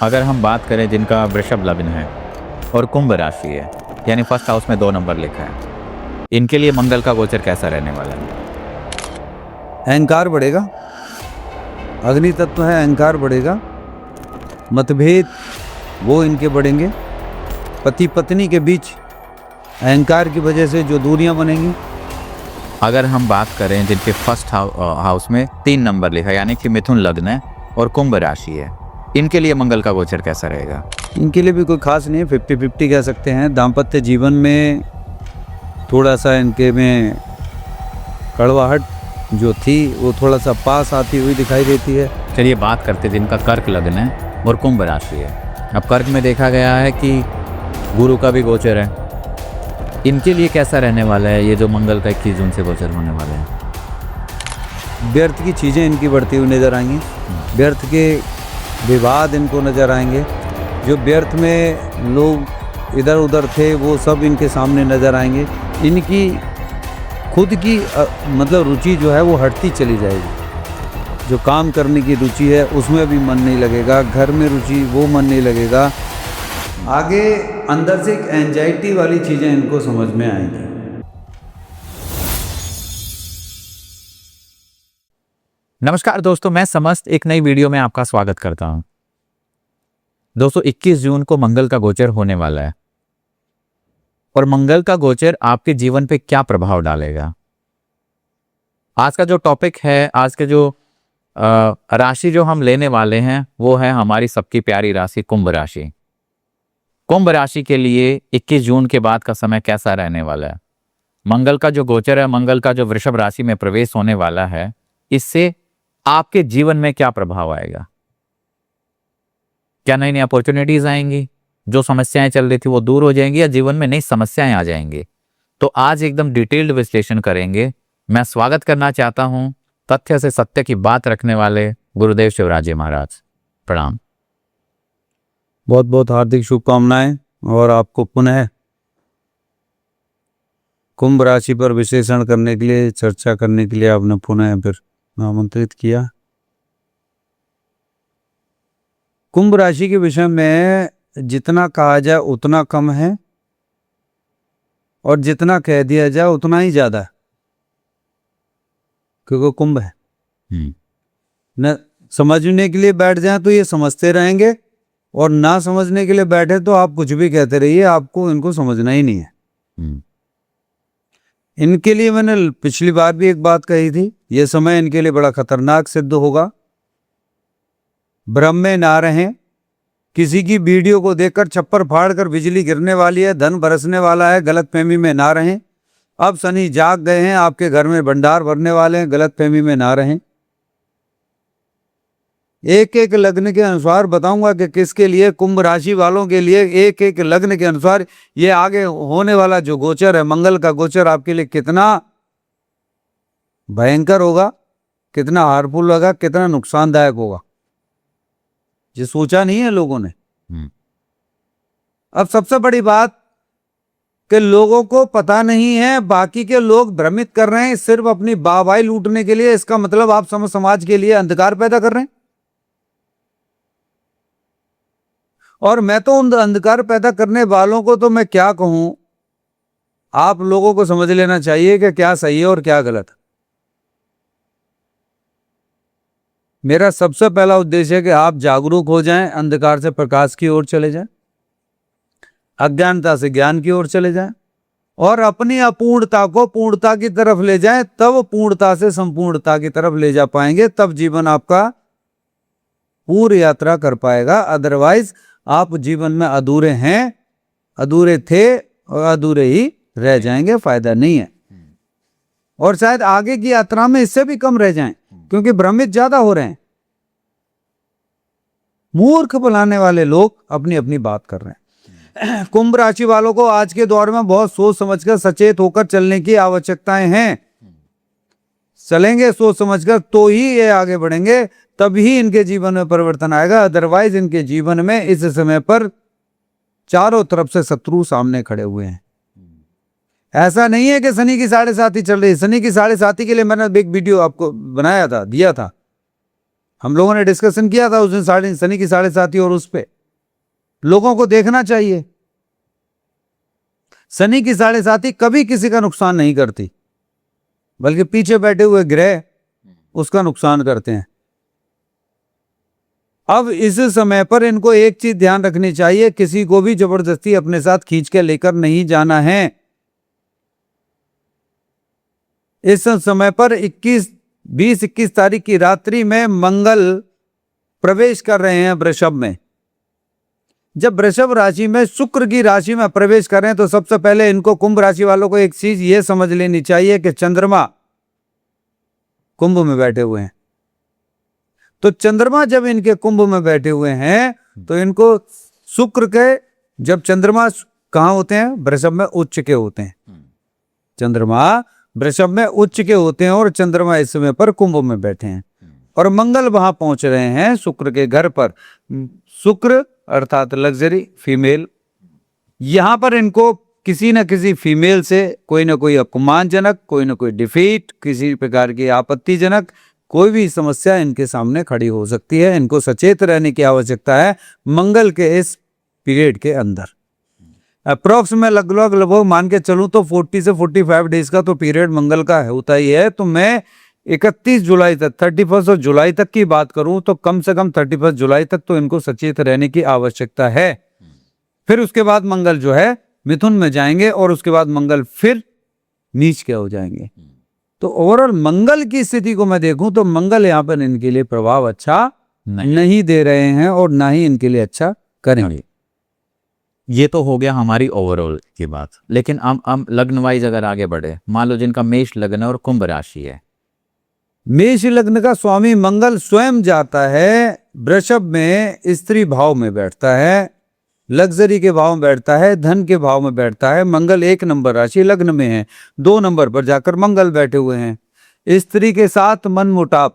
अगर हम बात करें जिनका वृषभ लग्न है और कुंभ राशि है, यानी फर्स्ट हाउस में 2 नंबर लिखा है, इनके लिए मंगल का गोचर कैसा रहने वाला है? अहंकार बढ़ेगा, अग्नि तत्व है, अहंकार बढ़ेगा, मतभेद वो इनके बढ़ेंगे, पति पत्नी के बीच अहंकार की वजह से जो दूरियां बनेंगी। अगर हम बात करें जिनके फर्स्ट हाउस में 3 नंबर लिखा है, यानी कि मिथुन लग्न है और कुंभ राशि है, इनके लिए मंगल का गोचर कैसा रहेगा? इनके लिए भी कोई खास नहीं है, 50-50 कह सकते हैं। दाम्पत्य जीवन में थोड़ा सा इनके में कड़वाहट जो थी वो थोड़ा सा पास आती हुई दिखाई देती है। चलिए बात करते हैं जिनका कर्क लग्न है और कुंभ राशि है। अब कर्क में देखा गया है कि गुरु का भी गोचर है, इनके लिए कैसा रहने वाला है ये जो मंगल का 21 जून से गोचर होने वाला है? व्यर्थ की चीज़ें इनकी बढ़ती हुई नज़र आएंगी, व्यर्थ के विवाद इनको नज़र आएंगे, जो व्यर्थ में लोग इधर उधर थे वो सब इनके सामने नज़र आएंगे। इनकी खुद की मतलब रुचि जो है वो हटती चली जाएगी। जो काम करने की रुचि है उसमें भी मन नहीं लगेगा, घर में रुचि वो मन नहीं लगेगा। आगे अंदर से एक एंजाइटी वाली चीज़ें इनको समझ में आएंगी। नमस्कार दोस्तों, मैं समस्त एक नई वीडियो में आपका स्वागत करता हूं। दोस्तों 21 जून को मंगल का गोचर होने वाला है और मंगल का गोचर आपके जीवन पे क्या प्रभाव डालेगा। आज का जो टॉपिक है, आज के जो राशि जो हम लेने वाले हैं वो है हमारी सबकी प्यारी राशि कुंभ राशि। कुंभ राशि के लिए 21 जून के बाद का समय कैसा रहने वाला है? मंगल का जो गोचर है, मंगल का जो वृषभ राशि में प्रवेश होने वाला है, इससे आपके जीवन में क्या प्रभाव आएगा? क्या नई नई अपॉर्चुनिटीज आएंगी? जो समस्याएं चल रही थी वो दूर हो जाएंगी या जीवन में नई समस्याएं आ जाएंगी? तो आज एकदम डिटेल्ड विश्लेषण करेंगे। मैं स्वागत करना चाहता हूं तथ्य से सत्य की बात रखने वाले गुरुदेव शिवराज महाराज। प्रणाम। बहुत बहुत हार्दिक शुभकामनाएं। और आपको पुनः कुंभ राशि पर विश्लेषण करने के लिए, चर्चा करने के लिए आपने पुनः फिर आमंत्रित किया। कुंभ राशि के विषय में जितना कहा जाए उतना कम है और जितना कह दिया जाए उतना ही ज्यादा है, क्योंकि कुंभ है। न समझने के लिए बैठ जाएं तो ये समझते रहेंगे, और ना समझने के लिए बैठे तो आप कुछ भी कहते रहिए, आपको इनको समझना ही नहीं है। इनके लिए मैंने पिछली बार भी एक बात कही थी, ये समय इनके लिए बड़ा खतरनाक सिद्ध होगा। भ्रम में ना रहें, किसी की वीडियो को देखकर छप्पर फाड़ कर बिजली गिरने वाली है, धन बरसने वाला है, गलतफहमी में ना रहें। अब शनि जाग गए हैं, आपके घर में भंडार भरने वाले हैं, गलतफहमी में ना रहें। एक एक लग्न के अनुसार बताऊंगा कि किसके लिए, कुंभ राशि वालों के लिए एक एक लग्न के अनुसार ये आगे होने वाला जो गोचर है, मंगल का गोचर आपके लिए कितना भयंकर होगा, कितना हार्मफुल होगा, कितना नुकसानदायक होगा, ये सोचा नहीं है लोगों ने। अब सबसे बड़ी बात कि लोगों को पता नहीं है, बाकी के लोग भ्रमित कर रहे हैं सिर्फ अपनी वाहवाही लूटने के लिए। इसका मतलब आप समाज के लिए अंधकार पैदा कर रहे हैं। और मैं तो उन अंधकार पैदा करने वालों को तो मैं क्या कहूं, आप लोगों को समझ लेना चाहिए कि क्या सही है और क्या गलत है। मेरा सबसे पहला उद्देश्य है कि आप जागरूक हो जाएं, अंधकार से प्रकाश की ओर चले जाएं, अज्ञानता से ज्ञान की ओर चले जाएं और अपनी अपूर्णता को पूर्णता की तरफ ले जाएं। तब पूर्णता से संपूर्णता की तरफ ले जा पाएंगे, तब जीवन आपका पूरी यात्रा कर पाएगा। अदरवाइज आप जीवन में अधूरे हैं, अधूरे थे और अधूरे ही रह जाएंगे, फायदा नहीं है। और शायद आगे की यात्रा में इससे भी कम रह जाएं, क्योंकि भ्रमित ज्यादा हो रहे हैं। मूर्ख बनाने वाले लोग अपनी अपनी बात कर रहे हैं। कुंभ राशि वालों को आज के दौर में बहुत सोच समझकर, सचेत होकर चलने की आवश्यकताएं हैं। चलेंगे सोच समझकर तो ही ये आगे बढ़ेंगे, तभी इनके जीवन में परिवर्तन आएगा। अदरवाइज इनके जीवन में इस समय पर चारों तरफ से शत्रु सामने खड़े हुए हैं। ऐसा नहीं है कि शनि की 7.5 चल रही है। शनि की 7.5 के लिए मैंने एक वीडियो आपको बनाया था, दिया था। हम लोगों ने डिस्कशन किया था उस दिन शनि की 7.5 और उस पे लोगों को देखना चाहिए। शनि की 7.5 कभी किसी का नुकसान नहीं करती, बल्कि पीछे बैठे हुए ग्रह उसका नुकसान करते हैं। अब इस समय पर इनको एक चीज ध्यान रखनी चाहिए, किसी को भी जबरदस्ती अपने साथ खींच के लेकर नहीं जाना है। इस समय पर 20-21 तारीख की रात्रि में मंगल प्रवेश कर रहे हैं वृषभ में। जब वृषभ राशि में शुक्र की राशि में प्रवेश कर रहे हैं तो सबसे पहले इनको कुंभ राशि वालों को एक चीज ये समझ लेनी चाहिए कि चंद्रमा कुंभ में बैठे हुए हैं। तो चंद्रमा जब इनके कुंभ में बैठे हुए हैं तो इनको शुक्र के, जब चंद्रमा कहां होते हैं, वृषभ में उच्च के होते हैं। चंद्रमा वृषभ में उच्च के होते हैं और चंद्रमा इस समय पर कुंभ में बैठे हैं और मंगल वहां पहुंच रहे हैं शुक्र के घर पर। शुक्र अर्थात लग्जरी फीमेल, यहां पर इनको किसी न किसी फीमेल से कोई ना कोई अपमानजनक, कोई ना कोई डिफीट, किसी प्रकार की आपत्तिजनक कोई भी समस्या इनके सामने खड़ी हो सकती है। इनको सचेत रहने की आवश्यकता है मंगल के इस पीरियड के अंदर। अप्रोक्स में लगभग मान के चलूं तो 40 से 45 डेज का तो पीरियड मंगल का होता ही है। तो मैं 31 जुलाई तक, 31 जुलाई तक की बात करूं तो कम से कम 31 जुलाई तक तो इनको सचेत रहने की आवश्यकता है। फिर उसके बाद मंगल जो है मिथुन में जाएंगे और उसके बाद मंगल फिर नीच के हो जाएंगे। तो ओवरऑल मंगल की स्थिति को मैं देखूं तो मंगल यहाँ पर इनके लिए प्रभाव अच्छा नहीं दे रहे हैं और ना ही इनके लिए अच्छा करेंगे। ये तो हो गया हमारी ओवरऑल की बात। लेकिन हम लग्न वाइज अगर आगे बढ़े, मान लो जिनका मेष लग्न और कुंभ राशि है। मेष लग्न का स्वामी मंगल स्वयं जाता है वृषभ में, स्त्री भाव में बैठता है, लग्जरी के भाव में बैठता है, धन के भाव में बैठता है। मंगल 1 नंबर राशि लग्न में है, 2 नंबर पर जाकर मंगल बैठे हुए हैं। स्त्री के साथ मनमुटाव,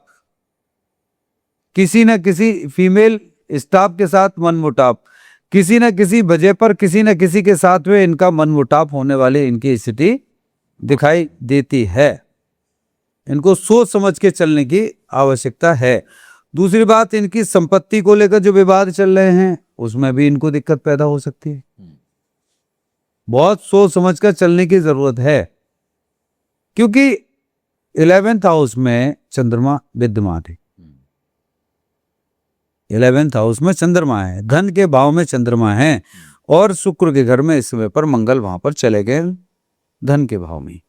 किसी न किसी फीमेल स्टाफ के साथ मनमुटाव, किसी न किसी वजह पर किसी न किसी के साथ में इनका मनमुटाव होने वाली इनकी स्थिति दिखाई देती है। इनको सोच समझ के चलने की आवश्यकता है। दूसरी बात, इनकी संपत्ति को लेकर जो विवाद चल रहे हैं उसमें भी इनको दिक्कत पैदा हो सकती है। बहुत सोच समझ कर चलने की जरूरत है, क्योंकि 11th हाउस में चंद्रमा विद्यमान है। 11th हाउस में चंद्रमा है, धन के भाव में चंद्रमा है और शुक्र के घर में इस समय पर मंगल वहां पर चले गए धन के भाव में।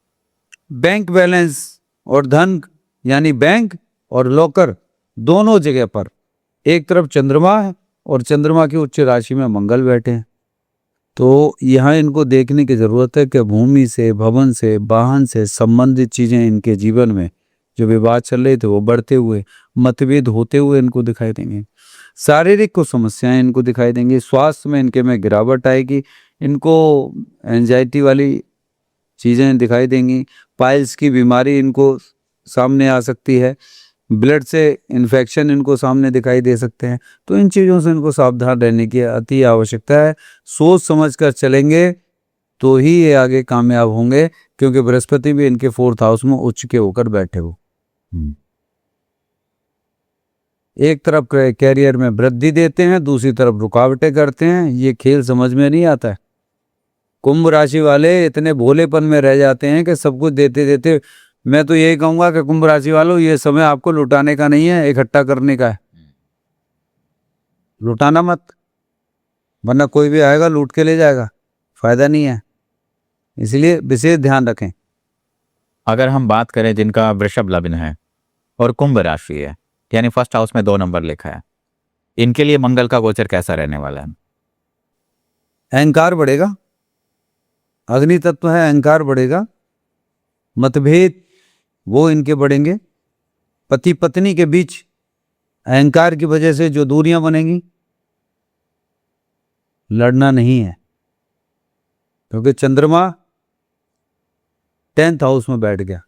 बैंक बैलेंस और धन यानी बैंक और लॉकर दोनों जगह पर एक तरफ चंद्रमा है और चंद्रमा की उच्च राशि में मंगल बैठे हैं। तो यहाँ इनको देखने की जरूरत है कि भूमि से, भवन से, वाहन से संबंधित चीजें इनके जीवन में जो विवाद चल रहे थे वो बढ़ते हुए, मतभेद होते हुए इनको दिखाई देंगे। शारीरिक को समस्याएं इनको दिखाई देंगी। स्वास्थ्य में इनके में गिरावट आएगी। इनको एंजाइटी वाली चीजें दिखाई देंगी। पाइल्स की बीमारी इनको सामने आ सकती है। ब्लड से इन्फेक्शन इनको सामने दिखाई दे सकते हैं। तो इन चीज़ों से इनको सावधान रहने की अति आवश्यकता है। सोच समझ कर चलेंगे तो ही ये आगे कामयाब होंगे, क्योंकि बृहस्पति भी इनके 4th हाउस में उच्च के होकर बैठे हो। एक तरफ कैरियर में वृद्धि देते हैं, दूसरी तरफ रुकावटें करते हैं। ये खेल समझ में नहीं आता है। कुंभ राशि वाले इतने भोलेपन में रह जाते हैं कि सब कुछ देते देते। मैं तो यही कहूंगा कि कुंभ राशि वालों, ये समय आपको लुटाने का नहीं है, इकट्ठा करने का है। लुटाना मत, वरना कोई भी आएगा लूट के ले जाएगा, फायदा नहीं है। इसलिए विशेष ध्यान रखें। अगर हम बात करें जिनका वृषभ लग्न है और कुंभ राशि है, यानी 1st हाउस में 2 नंबर लिखा है, इनके लिए मंगल का गोचर कैसा रहने वाला है? अहंकार बढ़ेगा, अग्नि तत्व है, अहंकार बढ़ेगा। मतभेद वो इनके बढ़ेंगे। पति पत्नी के बीच अहंकार की वजह से जो दूरियां बनेंगी, लड़ना नहीं है, क्योंकि चंद्रमा 10th हाउस में बैठ गया।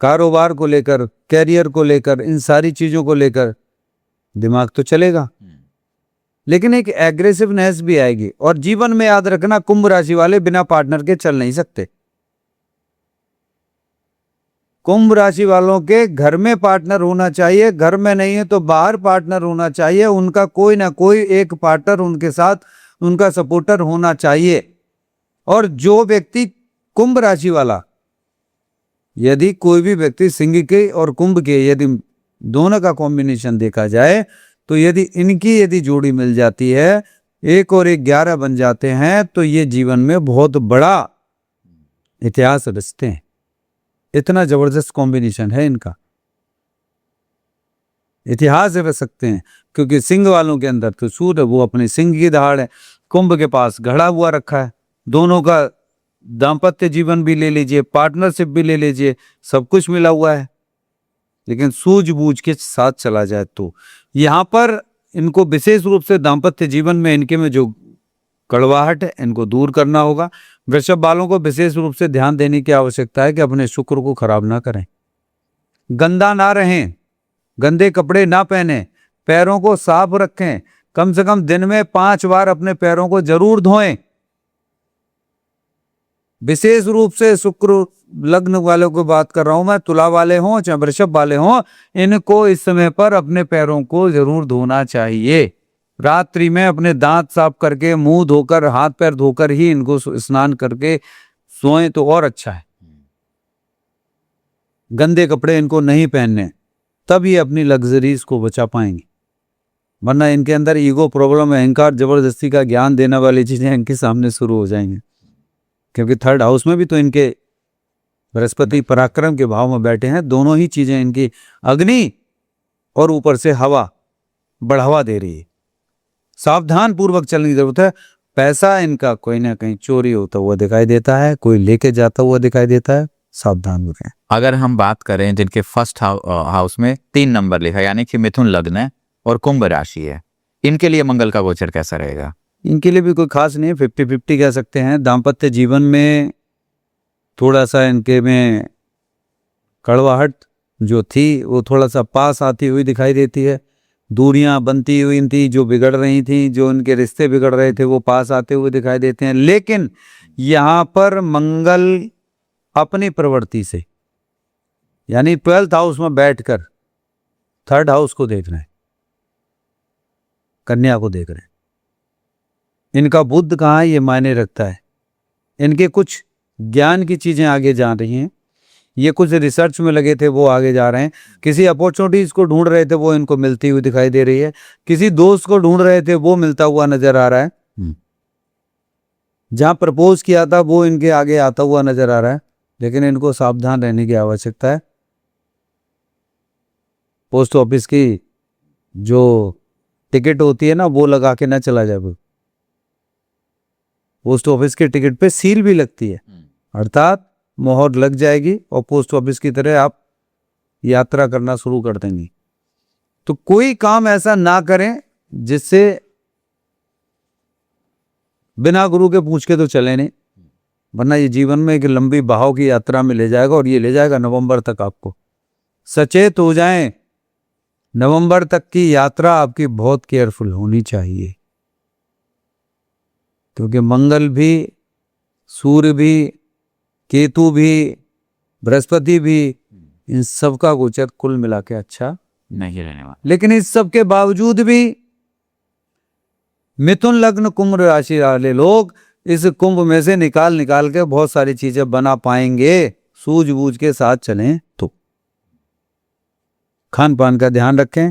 कारोबार को लेकर, कैरियर को लेकर, इन सारी चीजों को लेकर दिमाग तो चलेगा, लेकिन एक एग्रेसिवनेस भी आएगी। और जीवन में याद रखना, कुंभ राशि वाले बिना पार्टनर के चल नहीं सकते। कुंभ राशि वालों के घर में पार्टनर होना चाहिए, घर में नहीं है तो बाहर पार्टनर होना चाहिए, उनका कोई ना कोई एक पार्टनर उनके साथ, उनका सपोर्टर होना चाहिए। और जो व्यक्ति कुंभ राशि वाला, यदि कोई भी व्यक्ति सिंह के और कुंभ के यदि दोनों का कॉम्बिनेशन देखा जाए तो यदि यदि जोड़ी मिल जाती है, 1 और 1 11 बन जाते हैं, तो ये जीवन में बहुत बड़ा इतिहास रचते हैं। इतना जबरदस्त कॉम्बिनेशन है इनका, इतिहास रच सकते हैं। क्योंकि सिंह वालों के अंदर तो सूर्य, वो अपने सिंह की दहाड़ है, कुंभ के पास घड़ा हुआ रखा है। दोनों का दाम्पत्य जीवन भी ले लीजिए, पार्टनरशिप भी ले लीजिए, सब कुछ मिला हुआ है। लेकिन सूझबूझ के साथ चला जाए तो यहाँ पर इनको विशेष रूप से दाम्पत्य जीवन में इनके में जो कड़वाहट है, इनको दूर करना होगा। वृषभ वालों को विशेष रूप से ध्यान देने की आवश्यकता है कि अपने शुक्र को खराब ना करें, गंदा ना रहें, गंदे कपड़े ना पहने, पैरों को साफ रखें, कम से कम दिन में 5 बार अपने पैरों को जरूर धोएं। विशेष रूप से शुक्र लग्न वालों को बात कर रहा हूं मैं, तुला वाले हों चाहे वृषभ वाले हों, इनको इस समय पर अपने पैरों को जरूर धोना चाहिए। रात्रि में अपने दांत साफ करके, मुंह धोकर, हाथ पैर धोकर ही इनको स्नान करके सोएं तो और अच्छा है। गंदे कपड़े इनको नहीं पहनने, तब ये अपनी लग्जरीज को बचा पाएंगे। वरना इनके अंदर ईगो प्रॉब्लम, अहंकार, जबरदस्ती का ज्ञान देने वाली चीजें इनके सामने शुरू हो जाएंगी। क्योंकि 3rd हाउस में भी तो इनके बृहस्पति पराक्रम के भाव में बैठे हैं। दोनों ही चीजें इनकी, अग्नि और ऊपर से हवा, बढ़ावा दे रही है। सावधान पूर्वक चलने की जरूरत है। पैसा इनका कोई ना कहीं चोरी होता हुआ दिखाई देता है, कोई लेके जाता हुआ दिखाई देता है, सावधान हो रहे। अगर हम बात करें जिनके फर्स्ट हाउस में 3 नंबर लिखा, यानी कि मिथुन लग्न है और कुंभ राशि है, इनके लिए मंगल का गोचर कैसा रहेगा? इनके लिए भी कोई खास नहीं है, 50-50 कह सकते हैं। दाम्पत्य जीवन में थोड़ा सा इनके में कड़वाहट जो थी वो थोड़ा सा पास आती हुई दिखाई देती है। दूरियां बनती हुई थी, जो बिगड़ रही थी, जो इनके रिश्ते बिगड़ रहे थे, वो पास आते हुए दिखाई देते हैं। लेकिन यहाँ पर मंगल अपनी प्रवृत्ति से, यानी 12th हाउस में बैठकर 3rd हाउस को देख रहे हैं, कन्या को देख रहे हैं। इनका बुद्ध कहाँ है ये मायने रखता है। इनके कुछ ज्ञान की चीजें आगे जा रही हैं, ये कुछ रिसर्च में लगे थे वो आगे जा रहे हैं। किसी अपॉर्चुनिटीज को ढूंढ रहे थे वो इनको मिलती हुई दिखाई दे रही है। किसी दोस्त को ढूंढ रहे थे वो मिलता हुआ नजर आ रहा है। जहां प्रपोज किया था वो इनके आगे आता हुआ नजर आ रहा है। लेकिन इनको सावधान रहने की आवश्यकता है। पोस्ट ऑफिस की जो टिकट होती है ना, वो लगा के ना चला जाए। पोस्ट ऑफिस के टिकट पे सील भी लगती है, अर्थात मोहर लग जाएगी और पोस्ट ऑफिस की तरह आप यात्रा करना शुरू कर देंगे। तो कोई काम ऐसा ना करें जिससे बिना गुरु के पूछ के तो चले नहीं, वरना ये जीवन में एक लंबी बहाव की यात्रा में ले जाएगा और ये ले जाएगा नवंबर तक आपको। सचेत हो जाएं, नवंबर तक की यात्रा आपकी बहुत केयरफुल होनी चाहिए। क्योंकि मंगल भी, सूर्य भी, केतु भी, बृहस्पति भी, इन सब का गोचर कुल मिला के अच्छा नहीं रहने वाला। लेकिन इस सब के बावजूद भी मिथुन लग्न कुंभ राशि वाले लोग इस कुंभ में से निकाल के बहुत सारी चीजें बना पाएंगे, सूझबूझ के साथ चलें तो। खान पान का ध्यान रखें।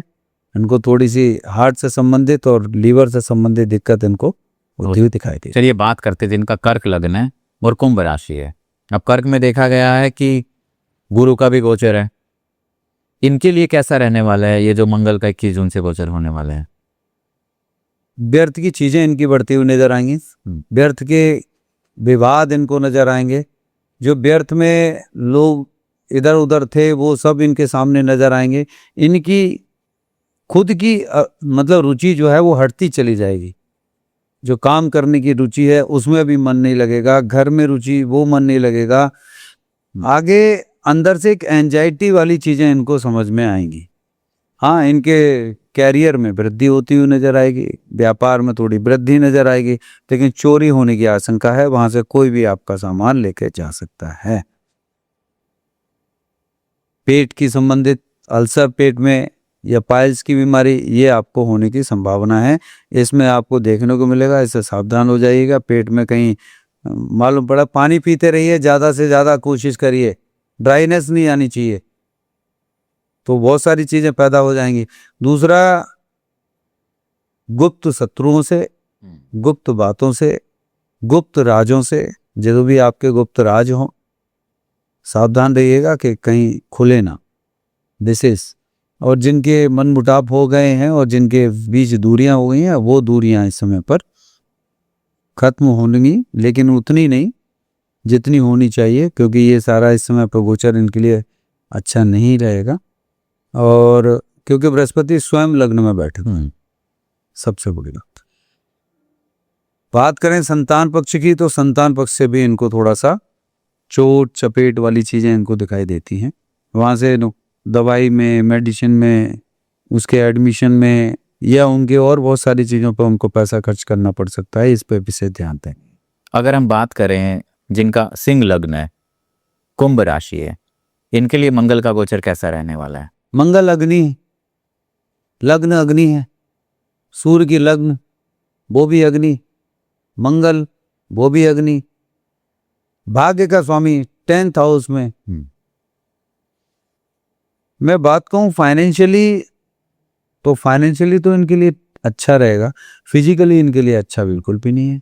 इनको थोड़ी सी हार्ट से संबंधित और लीवर से संबंधित दिक्कत इनको होती हुई दिखाई दे। चलिए बात करते हैं जिनका कर्क लग्न है और कुंभ राशि है। अब कर्क में देखा गया है कि गुरु का भी गोचर है। इनके लिए कैसा रहने वाला है ये जो मंगल का 21 जून से गोचर होने वाला है? व्यर्थ की चीजें इनकी बढ़ती हुई नजर आएंगी, व्यर्थ के विवाद इनको नजर आएंगे। जो व्यर्थ में लोग इधर उधर थे वो सब इनके सामने नजर आएंगे। इनकी खुद की मतलब रुचि जो है वो हटती चली जाएगी। जो काम करने की रुचि है उसमें भी मन नहीं लगेगा, घर में रुचि वो मन नहीं लगेगा। आगे अंदर से एक एंजाइटी वाली चीजें इनको समझ में आएंगी। हाँ, इनके कैरियर में वृद्धि होती हुई नजर आएगी, व्यापार में थोड़ी वृद्धि नजर आएगी, लेकिन चोरी होने की आशंका है। वहां से कोई भी आपका सामान लेके जा सकता है। पेट की संबंधित अल्सर पेट में या पाइल्स की बीमारी, ये आपको होने की संभावना है। इसमें आपको देखने को मिलेगा, इससे सावधान हो जाइएगा। पेट में कहीं मालूम पड़ा, पानी पीते रहिए, ज़्यादा से ज़्यादा कोशिश करिए, ड्राइनेस नहीं आनी चाहिए, तो बहुत सारी चीज़ें पैदा हो जाएंगी। दूसरा, गुप्त शत्रुओं से, गुप्त बातों से, गुप्त राजों से, जो भी आपके गुप्त राज हों, सावधान रहिएगा कि कहीं खुले ना। दिस इज, और जिनके मन मुटाव हो गए हैं और जिनके बीच दूरियां हो गई हैं, वो दूरियां इस समय पर खत्म होंगी, लेकिन उतनी नहीं जितनी होनी चाहिए, क्योंकि ये सारा इस समय पर गोचर इनके लिए अच्छा नहीं रहेगा। और क्योंकि बृहस्पति स्वयं लग्न में बैठे हुए हैं, सबसे बड़ी बात करें संतान पक्ष की, तो संतान पक्ष से भी इनको थोड़ा सा चोट चपेट वाली चीज़ें इनको दिखाई देती हैं। वहाँ से दवाई में, मेडिसिन में, उसके एडमिशन में, या उनके और बहुत सारी चीज़ों पर उनको पैसा खर्च करना पड़ सकता है। इस पर विशेष ध्यान दें। अगर हम बात करें जिनका सिंह लग्न है, कुंभ राशि है, इनके लिए मंगल का गोचर कैसा रहने वाला है? मंगल अग्नि, लग्न अग्नि है, सूर्य की लग्न वो भी अग्नि, मंगल वो भी अग्नि, भाग्य का स्वामी 10th हाउस में। मैं बात कहूँ फाइनेंशियली, तो फाइनेंशियली तो इनके लिए अच्छा रहेगा, फिजिकली इनके लिए अच्छा बिल्कुल भी नहीं है।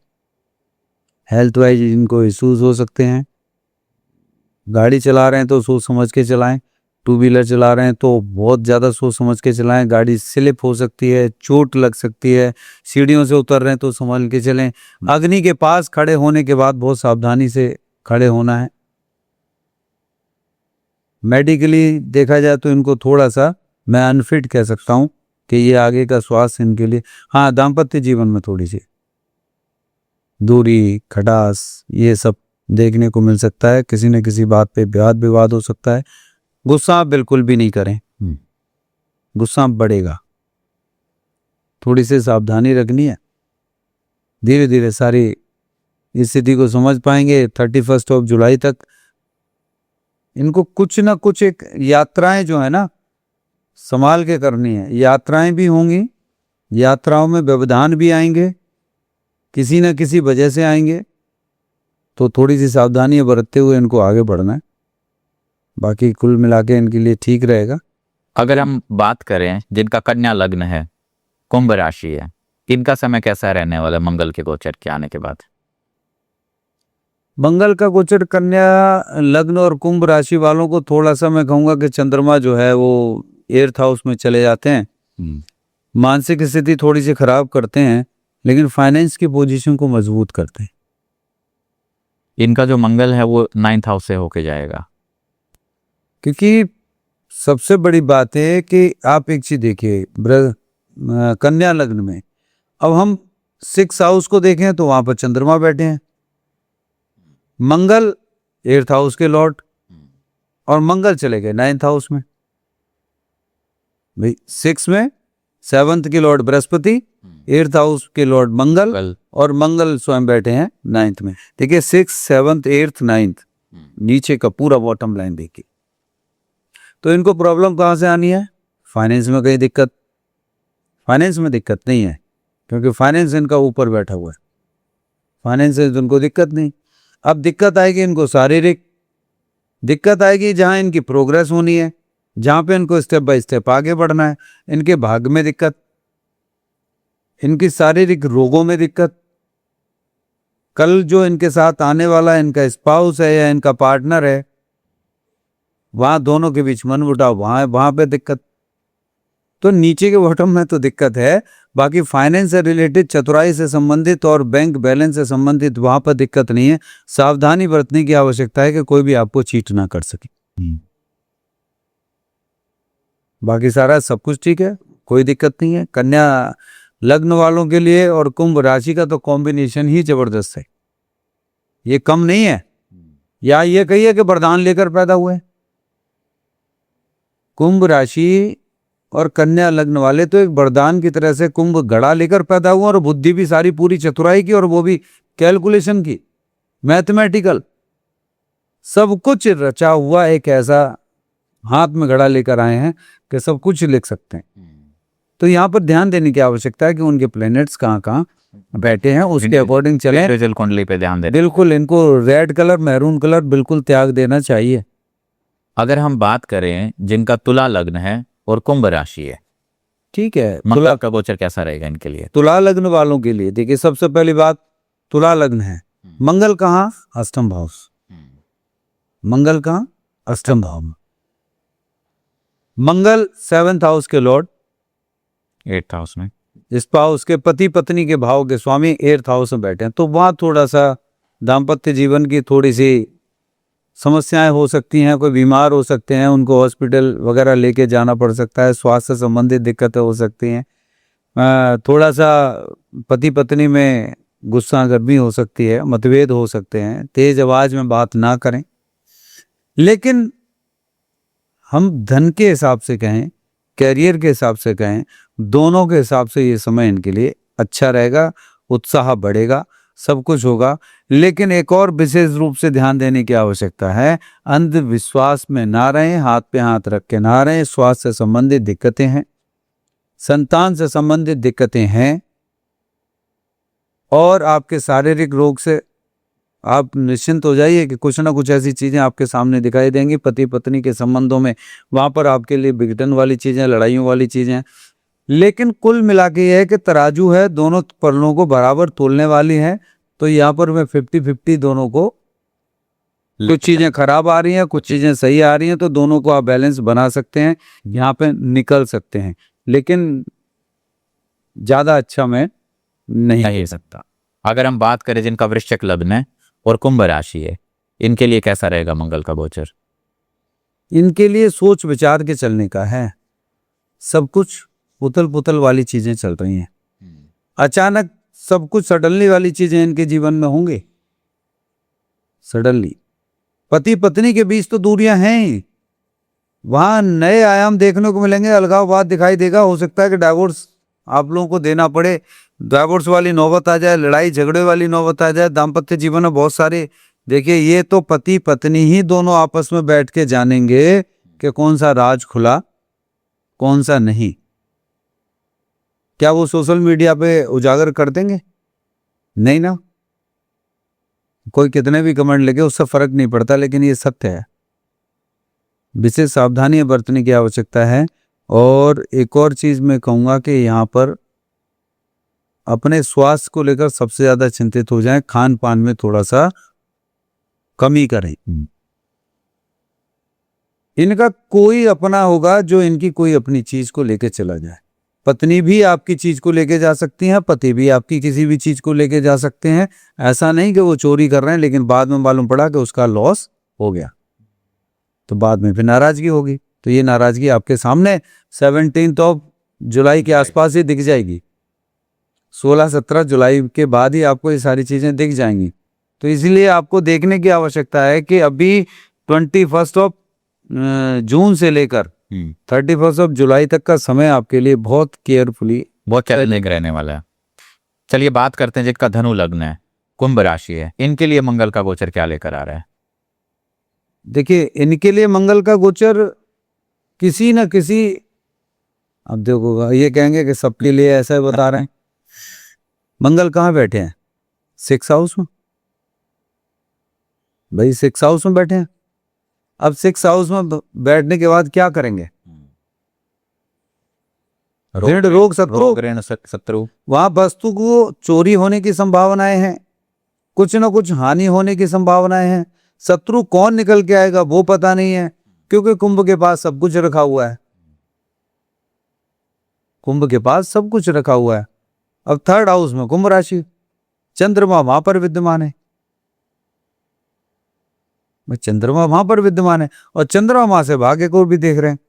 हेल्थ वाइज इनको इश्यूज हो सकते हैं। गाड़ी चला रहे हैं तो सोच समझ के चलाएं, टू व्हीलर चला रहे हैं तो बहुत ज़्यादा सोच समझ के चलाएं, गाड़ी स्लिप हो सकती है, चोट लग सकती है, सीढ़ियों से उतर रहे हैं तो संभल के चलें। अग्नि के पास खड़े होने के बाद बहुत सावधानी से खड़े होना है। मेडिकली देखा जाए तो इनको थोड़ा सा मैं अनफिट कह सकता हूँ कि ये आगे का स्वास्थ्य इनके लिए, हाँ, दाम्पत्य जीवन में थोड़ी सी दूरी, खटास, ये सब देखने को मिल सकता है। किसी न किसी बात पे वाद विवाद हो सकता है। गुस्सा आप बिल्कुल भी नहीं करें, गुस्सा बढ़ेगा, थोड़ी सी सावधानी रखनी है। धीरे धीरे सारी स्थिति को समझ पाएंगे। 31 जुलाई तक इनको कुछ ना कुछ एक यात्राएं जो है ना संभाल के करनी है। यात्राएं भी होंगी, यात्राओं में व्यवधान भी आएंगे, किसी न किसी वजह से आएंगे, तो थोड़ी सी सावधानी बरतते हुए इनको आगे बढ़ना है। बाकी कुल मिला के इनके लिए ठीक रहेगा। अगर हम बात करें जिनका कन्या लग्न है, कुंभ राशि है, इनका समय कैसा रहने वाला है मंगल के गोचर के आने के बाद? मंगल का गोचर कन्या लग्न और कुंभ राशि वालों को थोड़ा सा मैं कहूँगा कि चंद्रमा जो है वो 8th हाउस में चले जाते हैं। मानसिक स्थिति थोड़ी सी खराब करते हैं, लेकिन फाइनेंस की पोजीशन को मजबूत करते हैं। इनका जो मंगल है वो 9th हाउस से होके जाएगा। क्योंकि सबसे बड़ी बात है कि आप एक चीज देखिए, कन्या लग्न में अब हम 6th हाउस को देखें तो वहां पर चंद्रमा बैठे हैं, मंगल 8th हाउस के लॉर्ड, और मंगल चले गए 9th हाउस में। भाई 6 में 7th के लॉर्ड बृहस्पति, 8th हाउस के लॉर्ड मंगल, और मंगल स्वयं बैठे हैं 9th में। देखिए 6, 7, 8, 9 नीचे का पूरा बॉटम लाइन देखिए। तो इनको प्रॉब्लम कहाँ से आनी है? फाइनेंस में कहीं दिक्कत? फाइनेंस में दिक्कत नहीं है, क्योंकि फाइनेंस इनका ऊपर बैठा हुआ है, फाइनेंस से इनको दिक्कत नहीं। अब दिक्कत आएगी इनको शारीरिक दिक्कत आएगी, जहाँ इनकी प्रोग्रेस होनी है, जहाँ पे इनको स्टेप बाय स्टेप आगे बढ़ना है। इनके भाग्य में दिक्कत, इनकी शारीरिक रोगों में दिक्कत, कल जो इनके साथ आने वाला इनका स्पाउस है या इनका पार्टनर है, वहां दोनों के बीच मन मुटाव, वहां पे दिक्कत। तो नीचे के बॉटम में तो दिक्कत है, बाकी फाइनेंस से रिलेटेड, चतुराई से संबंधित और बैंक बैलेंस से संबंधित वहां पर दिक्कत नहीं है। सावधानी बरतने की आवश्यकता है कि कोई भी आपको चीट ना कर सके। बाकी सारा सब कुछ ठीक है, कोई दिक्कत नहीं है। कन्या लग्न वालों के लिए और कुंभ राशि का तो कॉम्बिनेशन ही जबरदस्त है, ये कम नहीं है। या ये कहिए कि वरदान लेकर पैदा हुए। कुंभ राशि और कन्या लग्न वाले तो एक वरदान की तरह से कुंभ गड़ा लेकर पैदा हुआ, और बुद्धि भी सारी पूरी चतुराई की, और वो भी कैलकुलेशन की, मैथमेटिकल, सब कुछ रचा हुआ एक ऐसा हाथ में घड़ा लेकर आए हैं कि सब कुछ लिख सकते हैं। तो यहाँ पर ध्यान देने की आवश्यकता है कि उनके प्लैनेट्स कहाँ कहाँ बैठे हैं, उसके अकॉर्डिंग चलें। इंडिविजुअल कुंडली पे ध्यान दें। बिल्कुल, इनको रेड कलर, मैरून कलर बिल्कुल त्याग देना चाहिए। अगर हम बात करें जिनका तुला लग्न है और कुंभ राशि है, ठीक है, मंगल का गोचर कैसा रहेगा इनके लिए? तुला लग्न वालों के लिए देखिए, सबसे पहली बात, तुला लग्न है, मंगल कहाँ? अष्टम भाव। मंगल कहाँ? अष्टम भाव में। मंगल 7th हाउस के लॉर्ड, 8th हाउस में, इस हाउस के पति पत्नी के भाव के स्वामी 8th हाउस में बैठे हैं, तो वहां थोड़ा सा दाम्पत्य जीवन की थोड़ी सी समस्याएं हो सकती हैं। कोई बीमार हो सकते हैं, उनको हॉस्पिटल वगैरह लेके जाना पड़ सकता है, स्वास्थ्य से संबंधित दिक्कतें हो सकती हैं। थोड़ा सा पति पत्नी में गुस्सा गर्मी हो सकती है, मतभेद हो सकते हैं, तेज आवाज में बात ना करें। लेकिन हम धन के हिसाब से कहें, कैरियर के हिसाब से कहें, दोनों के हिसाब से ये समय इनके लिए अच्छा रहेगा, उत्साह बढ़ेगा, सब कुछ होगा। लेकिन एक और विशेष रूप से ध्यान देने की आवश्यकता है, अंधविश्वास में ना रहें, हाथ पे हाथ रख के ना रहें। स्वास्थ्य से संबंधित दिक्कतें हैं, संतान से संबंधित दिक्कतें हैं, और आपके शारीरिक रोग से आप निश्चिंत हो जाइए कि कुछ ना कुछ ऐसी चीजें आपके सामने दिखाई देंगी। पति पत्नी के संबंधों में वहां पर आपके लिए विघटन वाली चीजें, लड़ाइयों वाली चीजें। लेकिन कुल मिला के यह है कि तराजू है, दोनों पलड़ों को बराबर तोलने वाली है। तो यहाँ पर मैं 50-50 दोनों को, कुछ चीजें खराब आ रही हैं, कुछ चीजें सही आ रही हैं, तो दोनों को आप बैलेंस बना सकते हैं, यहाँ पे निकल सकते हैं। लेकिन ज्यादा अच्छा मैं नहीं नहीं सकता। अगर हम बात करें जिनका वृश्चिक लग्न है और कुंभ राशि है, इनके लिए कैसा रहेगा मंगल का गोचर? इनके लिए सोच विचार के चलने का है। सब कुछ उथल पुथल वाली चीजें चल रही हैं, अचानक सब कुछ सडनली वाली चीजें इनके जीवन में होंगे। सडनली पति पत्नी के बीच तो दूरियां हैं ही, वहां नए आयाम देखने को मिलेंगे, अलगाववाद दिखाई देगा। हो सकता है कि डाइवोर्स आप लोगों को देना पड़े, डाइवोर्स वाली नौबत आ जाए, लड़ाई झगड़े वाली नौबत आ जाए। दाम्पत्य जीवन में बहुत सारे, देखिए ये तो पति पत्नी ही दोनों आपस में बैठ के जानेंगे कि कौन सा राज खुला, कौन सा नहीं। क्या वो सोशल मीडिया पे उजागर कर देंगे? नहीं ना, कोई कितने भी कमेंट लगे उससे फर्क नहीं पड़ता, लेकिन ये सत्य है। विशेष सावधानी बरतने की आवश्यकता है। और एक और चीज मैं कहूंगा कि यहाँ पर अपने स्वास्थ्य को लेकर सबसे ज्यादा चिंतित हो जाएं, खान पान में थोड़ा सा कमी करें। इनका कोई अपना होगा जो इनकी कोई अपनी चीज को लेके चला जाए। पत्नी भी आपकी चीज को लेके जा सकती है, पति भी आपकी किसी भी चीज को लेके जा सकते हैं। ऐसा नहीं कि वो चोरी कर रहे हैं लेकिन बाद में मालूम पड़ा कि उसका लॉस हो गया, तो बाद में फिर नाराजगी होगी। तो ये नाराजगी आपके सामने 17 जुलाई के आसपास ही दिख जाएगी। 16-17 जुलाई के बाद ही आपको ये सारी चीजें दिख जाएंगी। तो इसलिए आपको देखने की आवश्यकता है कि अभी 21 जून से लेकर 31 जुलाई तक का समय आपके लिए बहुत केयरफुली, बहुत चैलेंजिंग रहने वाला है। चलिए बात करते हैं जिनका धनु लग्न है, कुंभ राशि है, इनके लिए मंगल का गोचर क्या लेकर आ रहा है? देखिए इनके लिए मंगल का गोचर किसी न किसी, अब देखो ये कहेंगे कि सबके लिए ऐसा ही बता रहे हैं। मंगल कहाँ बैठे हैं? 6th हाउस में। भाई 6th हाउस में बैठे हैं। अब 6th हाउस में बैठने के बाद क्या करेंगे? ऋण रोग शत्रु, वहां वस्तु को चोरी होने की संभावनाएं हैं, कुछ न कुछ हानि होने की संभावनाएं हैं। शत्रु कौन निकल के आएगा वो पता नहीं है, क्योंकि कुंभ के पास सब कुछ रखा हुआ है। कुंभ के पास सब कुछ रखा हुआ है। अब 3rd हाउस में कुंभ राशि, चंद्रमा वहां पर विद्यमान है। चंद्रमा वहां पर विद्यमान है और चंद्रमा वहां से भाग्य को भी देख रहे हैं।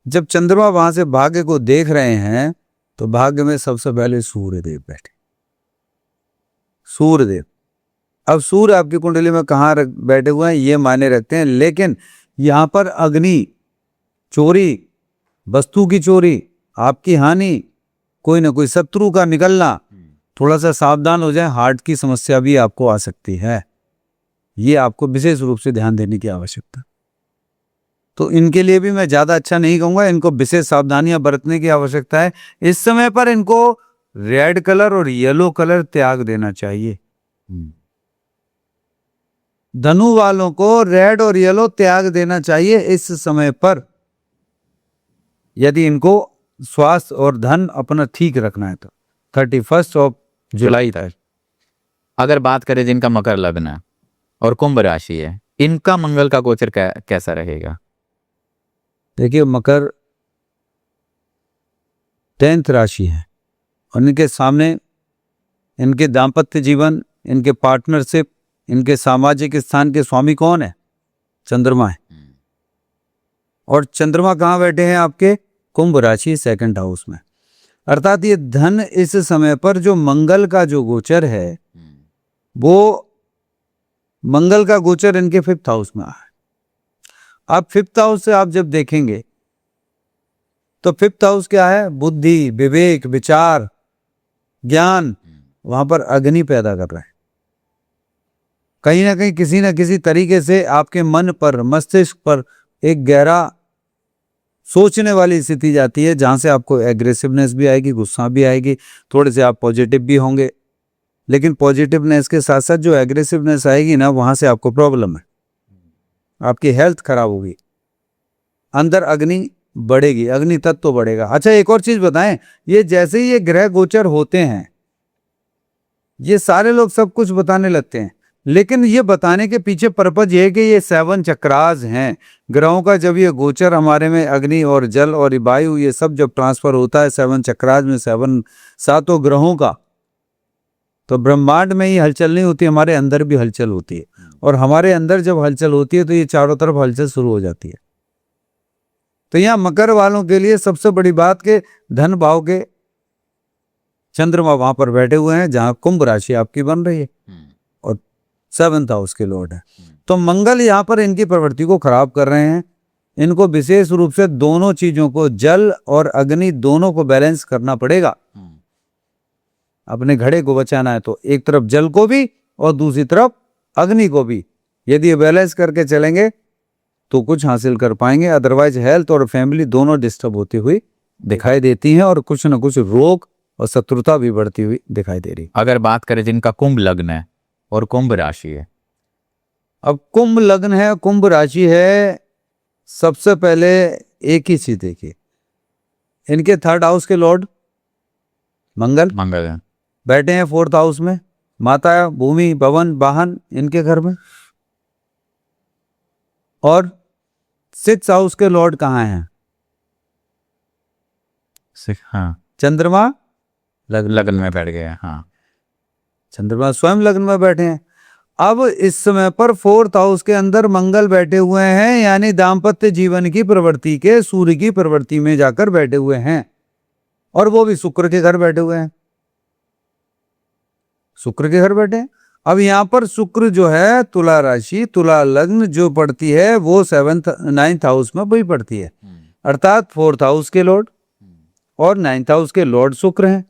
जब चंद्रमा वहां से भाग्य को देख रहे हैं तो भाग्य में सबसे पहले सूर्यदेव बैठे। सूर्यदेव, अब सूर्य आपकी कुंडली में कहाँ बैठे हुए हैं ये मायने रखते हैं, लेकिन यहां पर अग्नि, चोरी, वस्तु की चोरी, आपकी हानि, कोई ना कोई शत्रु का निकलना, थोड़ा सा सावधान हो जाए। हार्ट की समस्या भी आपको आ सकती है, ये आपको विशेष रूप से ध्यान देने की आवश्यकता। तो इनके लिए भी मैं ज़्यादा अच्छा नहीं कहूँगा, इनको विशेष सावधानियां बरतने की आवश्यकता है। इस समय पर इनको रेड कलर और येलो कलर त्याग देना चाहिए। धनु वालों को रेड और येलो त्याग देना चाहिए इस समय पर, यदि इनको स्वास्थ्य और धन अपना ठीक रखना है तो 31 जुलाई तक। अगर बात करें जिनका मकर लग्न है और कुंभ राशि है, इनका मंगल का गोचर कैसा रहेगा? देखिए, मकर 10th राशि है और इनके सामने इनके दाम्पत्य जीवन, इनके पार्टनरशिप, इनके सामाजिक स्थान के स्वामी कौन है? चंद्रमा है। और चंद्रमा कहाँ बैठे हैं? आपके कुंभ राशि 2nd हाउस में। अर्थात ये धन इस समय पर जो मंगल का जो गोचर है, वो मंगल का गोचर इनके 5th हाउस में है। अब 5th हाउस से आप जब देखेंगे तो 5th हाउस क्या है? बुद्धि, विवेक, विचार, ज्ञान, वहां पर अग्नि पैदा कर रहा है। कहीं ना कहीं किसी न किसी तरीके से आपके मन पर, मस्तिष्क पर एक गहरा सोचने वाली स्थिति जाती है, जहां से आपको एग्रेसिवनेस भी आएगी, गुस्सा भी आएगी, थोड़े से आप पॉजिटिव भी होंगे। लेकिन पॉजिटिवनेस के साथ साथ जो एग्रेसिवनेस आएगी ना, वहां से आपको प्रॉब्लम है, आपकी हेल्थ खराब होगी, अंदर अग्नि बढ़ेगी, अग्नि तत्व तो बढ़ेगा। अच्छा, एक और चीज बताएं, ये जैसे ही ये ग्रह गोचर होते हैं, ये सारे लोग सब कुछ बताने लगते हैं, लेकिन ये बताने के पीछे पर्पज ये है कि ये 7 चक्रास हैं ग्रहों का। जब ये गोचर हमारे में अग्नि और जल और वायु, ये सब जब ट्रांसफर होता है 7 चक्रास में, 7 ग्रहों का, तो ब्रह्मांड में ही हलचल नहीं होती, हमारे अंदर भी हलचल होती है। और हमारे अंदर जब हलचल होती है तो ये चारों तरफ हलचल शुरू हो जाती है। तो यहाँ मकर वालों के लिए सबसे बड़ी बात के धन भाव के चंद्रमा वहां पर बैठे हुए हैं, जहां कुंभ राशि आपकी बन रही है और 7th हाउस के लॉर्ड है। तो मंगल यहाँ पर इनकी प्रवृत्ति को खराब कर रहे हैं। इनको विशेष रूप से दोनों चीजों को, जल और अग्नि दोनों को बैलेंस करना पड़ेगा। अपने घड़े को बचाना है तो एक तरफ जल को भी और दूसरी तरफ अग्नि को भी, यदि ये बैलेंस करके चलेंगे तो कुछ हासिल कर पाएंगे। अदरवाइज हेल्थ और फैमिली दोनों डिस्टर्ब होती हुई दिखाई देती हैं और कुछ न कुछ रोग और शत्रुता भी बढ़ती हुई दिखाई दे रही। अगर बात करें जिनका कुंभ लग्न है और कुंभ राशि है, अब कुंभ लग्न है, कुंभ राशि है, सबसे पहले एक ही चीज देखिए, इनके 3rd हाउस के लॉर्ड मंगल है, बैठे हैं 4th हाउस में। माता, भूमि, भवन, वाहन इनके घर में। और 6th हाउस के लॉर्ड कहाँ हैं? हाँ, चंद्रमा लग्न में बैठ गए। हाँ, चंद्रमा स्वयं लग्न में बैठे हैं। अब इस समय पर 4th हाउस के अंदर मंगल बैठे हुए हैं, यानी दाम्पत्य जीवन की प्रवृत्ति के, सूर्य की प्रवृत्ति में जाकर बैठे हुए हैं, और वो भी शुक्र के घर बैठे हुए हैं, शुक्र के घर बैठे हैं। अब यहां पर शुक्र जो है, तुला राशि, तुला लग्न जो पड़ती है वो 9th हाउस में वही पड़ती है, अर्थात 4th हाउस के लॉर्ड और 9th हाउस के लॉर्ड शुक्र हैं।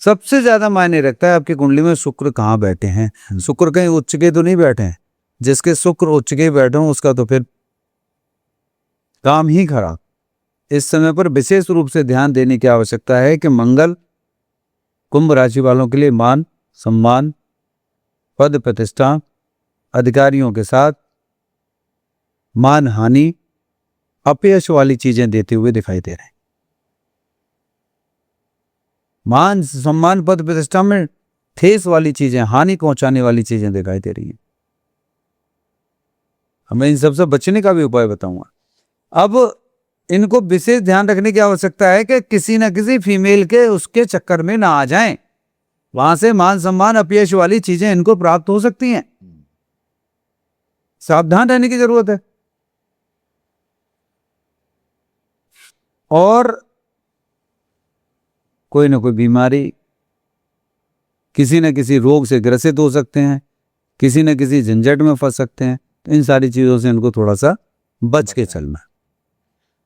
सबसे ज्यादा मायने रखता है आपकी कुंडली में शुक्र कहाँ बैठे हैं। शुक्र कहीं उच्च के तो नहीं बैठे हैं, जिसके शुक्र उच्च के बैठे हो उसका तो फिर काम ही खराब। इस समय पर विशेष रूप से ध्यान देने की आवश्यकता है कि मंगल कुंभ राशि वालों के लिए मान सम्मान, पद प्रतिष्ठा, अधिकारियों के साथ मान हानि, अपयश वाली चीजें देते हुए दिखाई दे रहे हैं। मान सम्मान, पद प्रतिष्ठा में ठेस वाली चीजें, हानि पहुंचाने वाली चीजें दिखाई दे रही हैं। मैं इन सबसे बचने का भी उपाय बताऊंगा। अब इनको विशेष ध्यान रखने की आवश्यकता है कि किसी न किसी फीमेल के उसके चक्कर में ना आ जाएं, वहां से मान सम्मान, अपयश वाली चीजें इनको प्राप्त हो सकती हैं। सावधान रहने की जरूरत है। और कोई ना कोई बीमारी, किसी न किसी रोग से ग्रसित हो सकते हैं, किसी न किसी झंझट में फंस सकते हैं। तो इन सारी चीजों से इनको थोड़ा सा बच के चलना।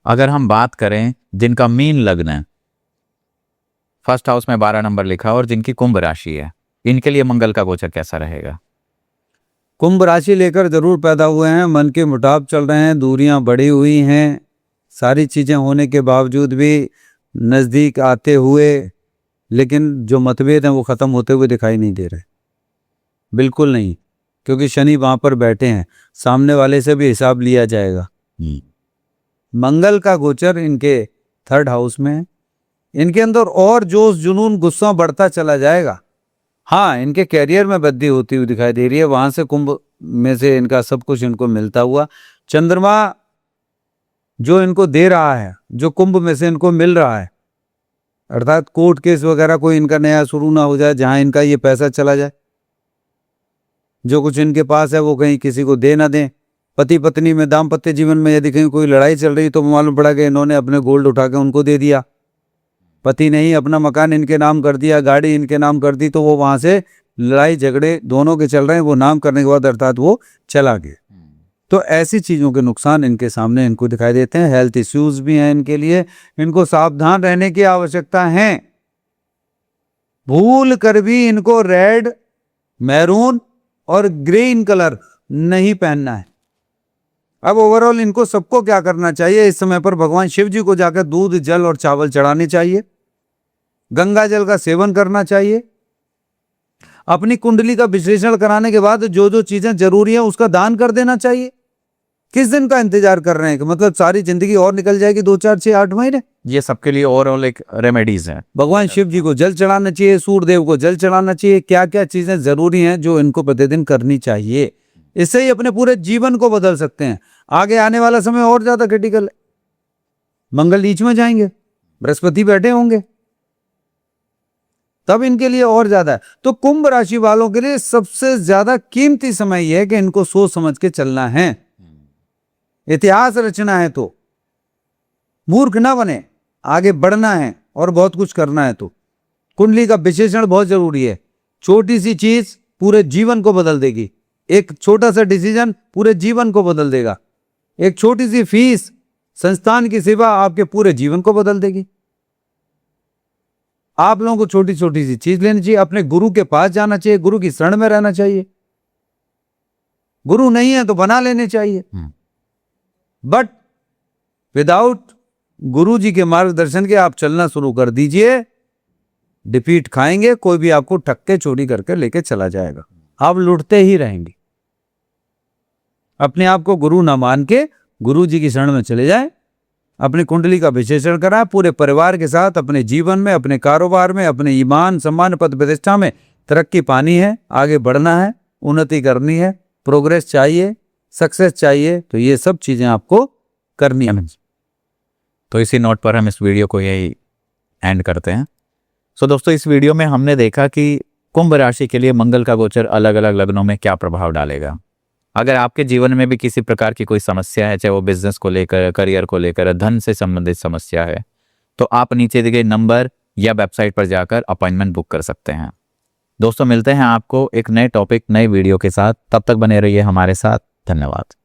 अगर हम बात करें जिनका मीन लग्न है, 1st हाउस में 12 नंबर लिखा और जिनकी कुंभ राशि है, इनके लिए मंगल का गोचर कैसा रहेगा? कुंभ राशि लेकर जरूर पैदा हुए हैं, मन के मुटाव चल रहे हैं, दूरियां बढ़ी हुई हैं, सारी चीजें होने के बावजूद भी नजदीक आते हुए, लेकिन जो मतभेद हैं वो खत्म होते हुए दिखाई नहीं दे रहे, बिल्कुल नहीं, क्योंकि शनि वहां पर बैठे हैं, सामने वाले से भी हिसाब लिया जाएगा। मंगल का गोचर इनके 3rd हाउस में है, इनके अंदर और जोश जुनून गुस्सा बढ़ता चला जाएगा। हाँ, इनके कैरियर में वृद्धि होती हुई दिखाई दे रही है, वहां से कुंभ में से इनका सब कुछ इनको मिलता हुआ। चंद्रमा जो इनको दे रहा है, जो कुंभ में से इनको मिल रहा है, अर्थात कोर्ट केस वगैरह कोई इनका नया शुरू ना हो जाए जहां इनका ये पैसा चला जाए, जो कुछ इनके पास है वो कहीं किसी को दे ना दें। पति पत्नी में दाम्पत्य जीवन में यदि कहीं कोई लड़ाई चल रही तो मालूम पड़ा कि इन्होंने अपने गोल्ड उठा के उनको दे दिया, पति नहीं अपना मकान इनके नाम कर दिया, गाड़ी इनके नाम कर दी, तो वो वहां से लड़ाई झगड़े दोनों के चल रहे हैं, वो नाम करने के बाद अर्थात वो चला गया। तो ऐसी चीजों के नुकसान इनके सामने इनको दिखाई देते हैं। हेल्थ इश्यूज भी हैं इनके लिए, इनको सावधान रहने की आवश्यकता है। भूल कर भी इनको रेड, मैरून और ग्रीन कलर नहीं पहनना है। अब ओवरऑल इनको सबको क्या करना चाहिए, इस समय पर भगवान शिव जी को जाकर दूध, जल और चावल चढ़ाने चाहिए, गंगा जल का सेवन करना चाहिए, अपनी कुंडली का विश्लेषण कराने के बाद जो जो चीजें जरूरी है उसका दान कर देना चाहिए। किस दिन का इंतजार कर रहे हैं कि मतलब सारी जिंदगी और निकल जाएगी, 2, 4, 6, 8 महीने। ये सबके लिए ओवरऑल एक रेमेडीज है। भगवान शिव जी को जल चढ़ाना चाहिए, सूर्यदेव को जल चढ़ाना चाहिए। क्या क्या चीजें जरूरी हैं जो इनको प्रतिदिन करनी चाहिए, इससे ही अपने पूरे जीवन को बदल सकते हैं। आगे आने वाला समय और ज्यादा क्रिटिकल है, मंगल नीच में जाएंगे, बृहस्पति बैठे होंगे, तब इनके लिए और ज्यादा है। तो कुंभ राशि वालों के लिए सबसे ज्यादा कीमती समय यह है कि इनको सोच समझ के चलना है, इतिहास रचना है, तो मूर्ख ना बने, आगे बढ़ना है और बहुत कुछ करना है। तो कुंडली का विश्लेषण बहुत जरूरी है। छोटी सी चीज पूरे जीवन को बदल देगी, एक छोटा सा डिसीजन पूरे जीवन को बदल देगा, एक छोटी सी फीस, संस्थान की सेवा आपके पूरे जीवन को बदल देगी। आप लोगों को छोटी छोटी सी चीज लेनी चाहिए, अपने गुरु के पास जाना चाहिए, गुरु की शरण में रहना चाहिए। गुरु नहीं है तो बना लेने चाहिए, बट विदाउट गुरु जी के मार्गदर्शन के आप चलना शुरू कर दीजिए, डिफीट खाएंगे, कोई भी आपको ठक्के चोरी करके लेके चला जाएगा, आप लुटते ही रहेंगे। अपने आप को गुरु ना मान के गुरु जी की शरण में चले जाएं, अपनी कुंडली का विश्लेषण कराएं, पूरे परिवार के साथ अपने जीवन में, अपने कारोबार में, अपने ईमान, सम्मान, पद प्रतिष्ठा में तरक्की पानी है, आगे बढ़ना है, उन्नति करनी है, प्रोग्रेस चाहिए, सक्सेस चाहिए, तो ये सब चीजें आपको करनी है। तो इसी नोट पर हम इस वीडियो को यही एंड करते हैं। सो दोस्तों, इस वीडियो में हमने देखा कि कुंभ राशि के लिए मंगल का गोचर अलग अलग लग्नों में क्या प्रभाव डालेगा। अगर आपके जीवन में भी किसी प्रकार की कोई समस्या है, चाहे वो बिजनेस को लेकर, करियर को लेकर, धन से संबंधित समस्या है, तो आप नीचे दिए गए नंबर या वेबसाइट पर जाकर अपॉइंटमेंट बुक कर सकते हैं। दोस्तों, मिलते हैं आपको एक नए टॉपिक, नए वीडियो के साथ। तब तक बने रहिए हमारे साथ। धन्यवाद।